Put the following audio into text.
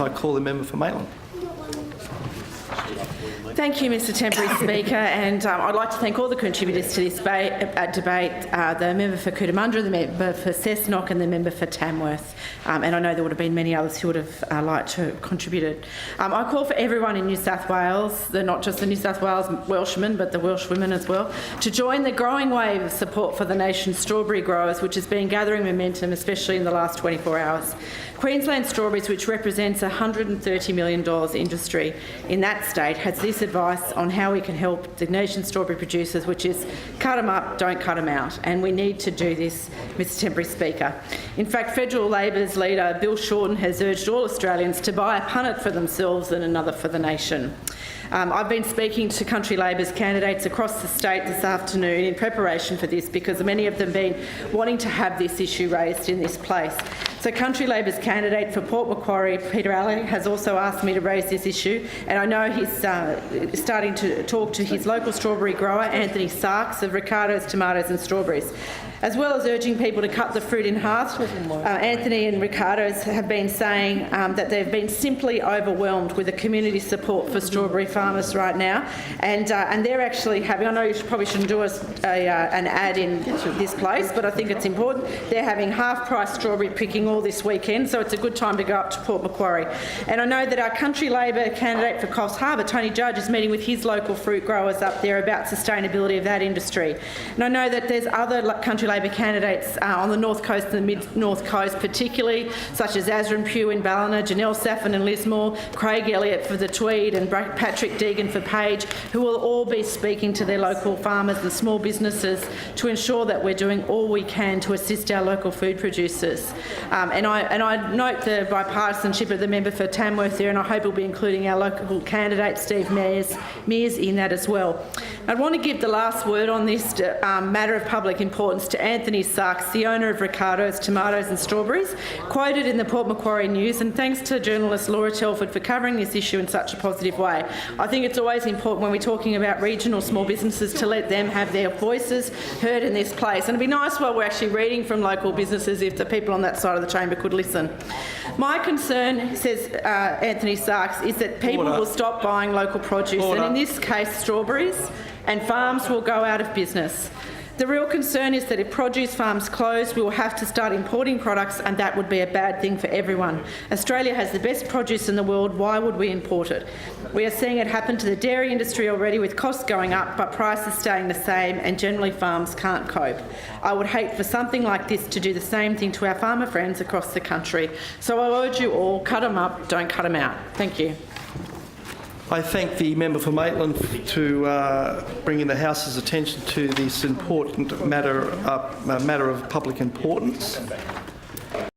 I call the member for Maitland. Thank you, Mr Temporary Speaker, and I'd like to thank all the contributors to this debate, the member for Cootamundra, the member for Cessnock and the member for Tamworth, and I know there would have been many others who would have liked to have contributed. I call for everyone in New South Wales, not just the New South Wales Welshmen but the Welsh women as well, to join the growing wave of support for the nation's strawberry growers, which has been gathering momentum, especially in the last 24 hours. Queensland Strawberries, which represents a $130 million industry in that state, has this advice on how we can help the nation's strawberry producers, which is cut them up, don't cut them out. And we need to do this, Mr Temporary Speaker. In fact, Federal Labor's leader, Bill Shorten, has urged all Australians to buy a punnet for themselves and another for the nation. I've been speaking to Country Labor's candidates across the state this afternoon in preparation for this, because many of them have been wanting to have this issue raised in this place. So Country Labor's candidate for Port Macquarie, Peter Alley, has also asked me to raise this issue, and I know he's starting to talk to his local strawberry grower, Anthony Sarks, of Ricardo's Tomatoes and Strawberries. As well as urging people to cut the fruit in half, Anthony and Ricardo's have been saying that they've been simply overwhelmed with the community support for strawberry farmers right now, and they're actually having, I know you probably shouldn't do an ad in this place, but I think it's important, they're having half-price strawberry picking all this weekend, so it's a good time to go up to Port Macquarie. And I know that our Country Labor candidate for Coffs Harbour, Tony Judge, is meeting with his local fruit growers up there about sustainability of that industry. And I know that there's other Country Labor candidates on the North Coast and the Mid-North Coast particularly, such as Azrin Pugh in Ballina, Janelle Saffin and Lismore, Craig Elliott for the Tweed and Patrick Deegan for Page, who will all be speaking to their local farmers and small businesses to ensure that we're doing all we can to assist our local food producers. And I note the bipartisanship of the member for Tamworth there, and I hope we'll be including our local candidate Steve Mears in that as well. I want to give the last word on this matter of public importance to Anthony Sarks, the owner of Ricardo's Tomatoes and Strawberries, quoted in the Port Macquarie News, and thanks to journalist Laura Telford for covering this issue in such a positive way. I think it's always important when we're talking about regional small businesses to let them have their voices heard in this place. And it'd be nice while we're actually reading from local businesses if the people on that side of the chamber could listen. My concern, says Anthony Sarks, is that people will stop buying local produce, and in this case strawberries, and farms will go out of business. The real concern is that if produce farms close, we will have to start importing products, and that would be a bad thing for everyone. Australia has the best produce in the world. Why would we import it? We are seeing it happen to the dairy industry already, with costs going up but prices staying the same, and generally farms can't cope. I would hate for something like this to do the same thing to our farmer friends across the country. So I urge you all, cut them up, don't cut them out. Thank you. I thank the member for Maitland to bringing the House's attention to this important matter of public importance.